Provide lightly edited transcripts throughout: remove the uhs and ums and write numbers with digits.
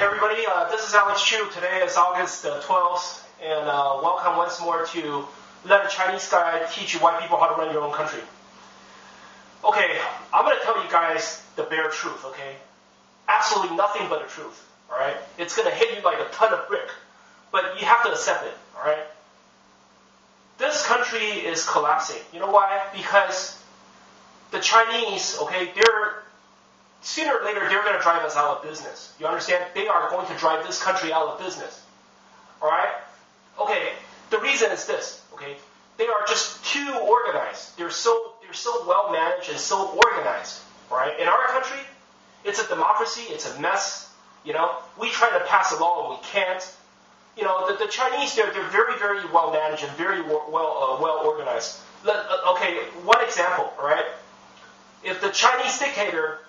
everybody, this is Alex Chu. Today is August 12th, and welcome once more to Let a Chinese Guy Teach You White People How to Run Your Own Country. Okay, I'm going to tell you guys the bare truth, okay? Absolutely nothing but the truth, alright? It's going to hit you like a ton of brick, but you have to accept it, alright? This country is collapsing. You know why? Because the Chinese, okay, sooner or later, they're going to drive us out of business. You understand? They are going to drive this country out of business. Alright? Okay, the reason is this, okay? They are just too organized. They're so well managed and so organized. Alright? In our country, it's a democracy, it's a mess. You know, we try to pass a law and we can't. You know, the Chinese, they're very, very well managed and very well organized. Okay, one example, alright? If the Chinese dictator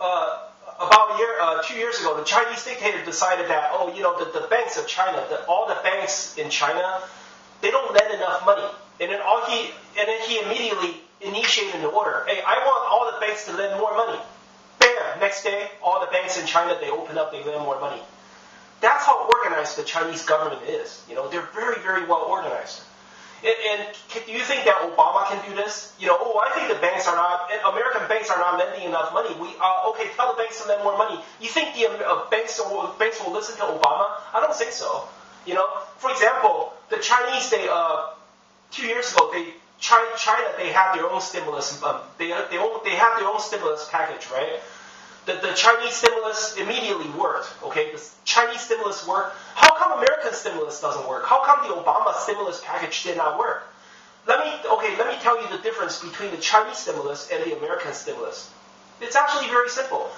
about 2 years ago, the Chinese dictator decided that, the banks of China, all the banks in China, they don't lend enough money. And then he immediately initiated an order. Hey, I want all the banks to lend more money. Bam! Next day, all the banks in China, they open up, they lend more money. That's how organized the Chinese government is. You know, they're very, very well organized. And do you think that Obama can do this? I think the American banks are not lending enough money. Okay, tell the banks to lend more money. You think the banks will listen to Obama? I don't think so. For example, the Chinese, 2 years ago, China, they had their own stimulus. They had their own stimulus package, right? The Chinese stimulus immediately worked. Okay, the Chinese stimulus worked. How come American stimulus doesn't work? How come the Obama stimulus package did not work? Let me tell you the difference between the Chinese stimulus and the American stimulus. It's actually very simple.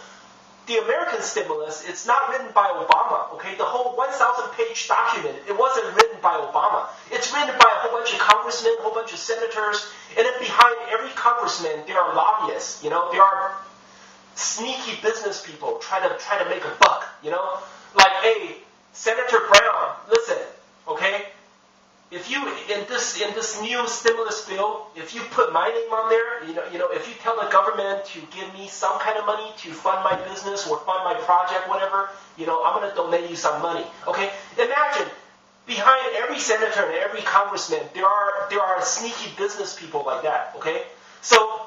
The American stimulus, it's not written by Obama. Okay, the whole 1,000-page document, it wasn't written by Obama. It's written by a whole bunch of congressmen, a whole bunch of senators, and then behind every congressman, there are lobbyists. There are sneaky business people try to make a buck, Like, hey, Senator Brown, listen, okay? If you in this new stimulus bill, if you put my name on there, if you tell the government to give me some kind of money to fund my business or fund my project, whatever, I'm going to donate you some money, okay? Imagine behind every senator and every congressman, there are sneaky business people like that, okay? So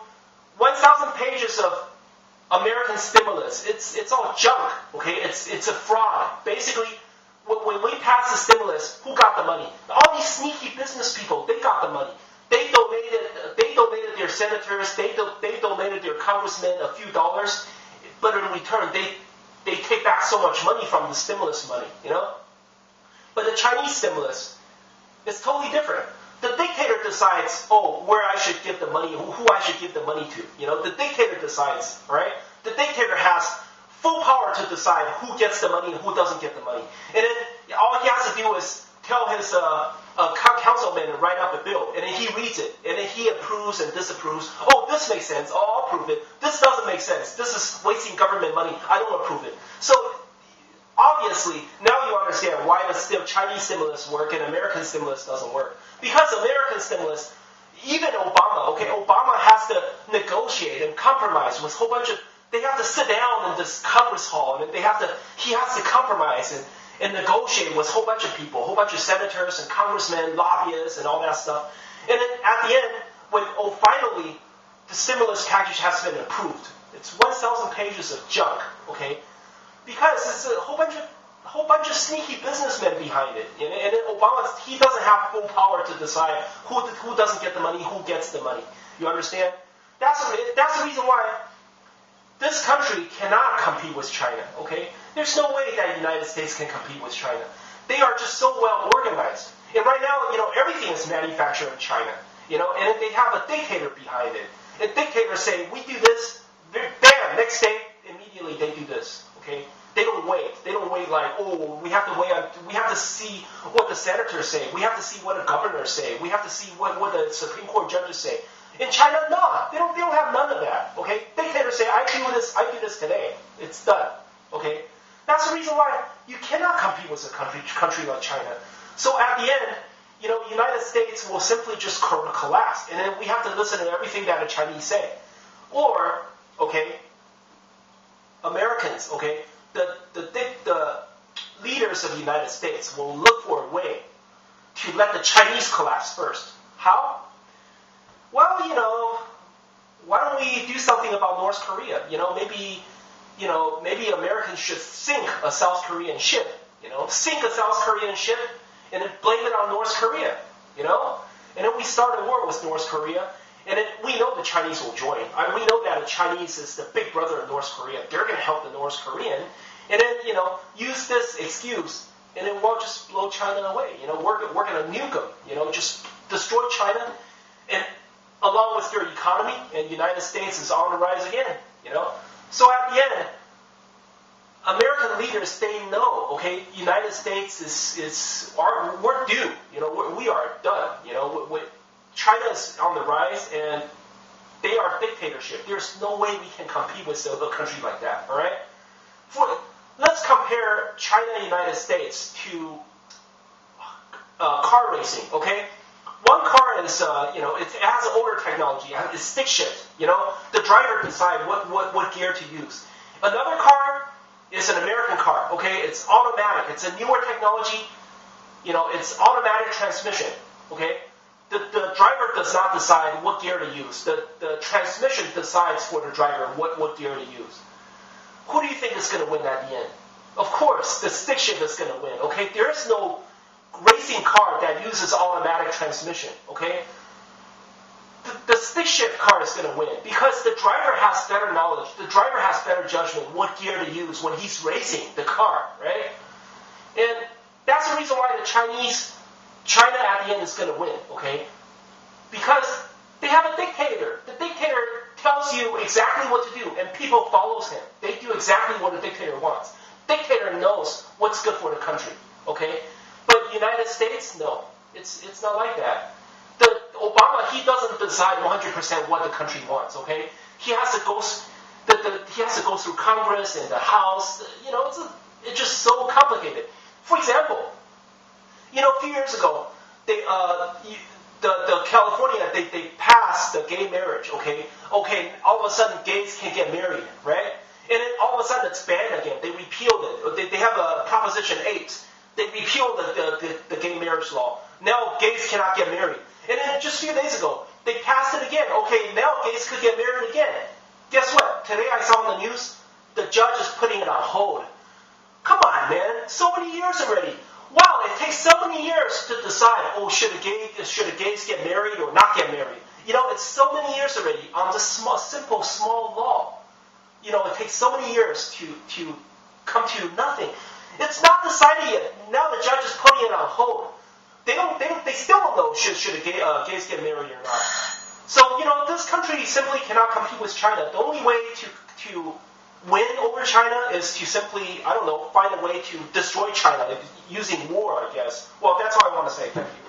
1,000 pages of American stimulus, it's all junk, okay? It's a fraud. Basically, when we passed the stimulus, who got the money? All these sneaky business people, they got the money. They donated their senators, they donated their congressmen a few dollars, but in return, they take back so much money from the stimulus money, But the Chinese stimulus is totally different. The dictator decides, where I should give the money, who I should give the money to. The dictator decides, right? The dictator has full power to decide who gets the money and who doesn't get the money. And then all he has to do is tell his councilman to write up a bill, and then he reads it, and then he approves and disapproves. Oh, this makes sense. Oh, I'll approve it. This doesn't make sense. This is wasting government money. I don't approve it. So obviously, now you understand why the Chinese stimulus works and American stimulus doesn't work. Because American stimulus, even Obama has to negotiate and compromise with a whole bunch of, they have to sit down in this Congress hall, and he has to compromise and negotiate with a whole bunch of people, a whole bunch of senators and congressmen, lobbyists, and all that stuff. And then at the end, when finally the stimulus package has been approved, it's 1,000 pages of junk, okay? Because it's a whole bunch of sneaky businessmen behind it. And then Obama, he doesn't have full power to decide who doesn't get the money, who gets the money. You understand? That's the reason why this country cannot compete with China, okay? There's no way that the United States can compete with China. They are just so well organized. And right now, everything is manufactured in China, and they have a dictator behind it. And dictators say, we do this, bam, next day, immediately they do this, okay? They don't wait. They don't wait like, we have to see what the senators say. We have to see what the governors say. We have to see what the Supreme Court judges say. In China, no. They don't have none of that. Okay? Dictators say, I do this today. It's done. Okay? That's the reason why you cannot compete with a country like China. So at the end, United States will simply just collapse. And then we have to listen to everything that the Chinese say. Or, okay, Americans, okay, the leaders of the United States will look for a way to let the Chinese collapse first. How? Well, why don't we do something about North Korea? Maybe Americans should sink a South Korean ship. Sink a South Korean ship and then blame it on North Korea. And then we start a war with North Korea, and then we know the Chinese will join. We know that the Chinese is the big brother of North Korea. They're going to help the North Korean, and then use this excuse, and then we'll just blow China away. We're going to nuke them. Just destroy China, and along with their economy, and the United States is on the rise again. So at the end, American leaders, they know, okay, United States we're due. We are done. China is on the rise, and they are a dictatorship. There's no way we can compete with a country like that. All right. Let's compare China and United States to car racing. Okay. One car is, it has older technology. It's stick shift. The driver decides what gear to use. Another car is an American car. Okay, it's automatic. It's a newer technology. It's automatic transmission. Okay, the driver does not decide what gear to use. The transmission decides for the driver what gear to use. Who do you think is going to win at the end? Of course, the stick shift is going to win. Okay, there is no racing car that uses automatic transmission. Okay, the stick shift car is going to win because the driver has better knowledge. The driver has better judgment what gear to use when he's racing the car, right? And that's the reason why China at the end is going to win. Okay, because they have a dictator. The dictator tells you exactly what to do, and people follows him. They do exactly what the dictator wants. Dictator knows what's good for the country. Okay. But United States, no, it's not like that. Obama, he doesn't decide 100% what the country wants. Okay, he has to go. He has to go through Congress and the House. It's just so complicated. For example, a few years ago, the California they passed the gay marriage. Okay, all of a sudden gays can get married, right? And then all of a sudden it's banned again. They repealed it. They have a Proposition 8. They repealed the gay marriage law. Now gays cannot get married. And then just a few days ago, they passed it again. Okay, now gays could get married again. Guess what? Today I saw on the news, the judge is putting it on hold. Come on, man. So many years already. Wow, it takes so many years to decide, should the gays get married or not get married? It's so many years already on this simple, small law. It takes so many years to come to nothing. It's not decided yet. Now the judge is putting it on hold. They still don't know should the gays get married or not. So this country simply cannot compete with China. The only way to win over China is to simply find a way to destroy China using war. I guess. Well, that's all I want to say. Thank you.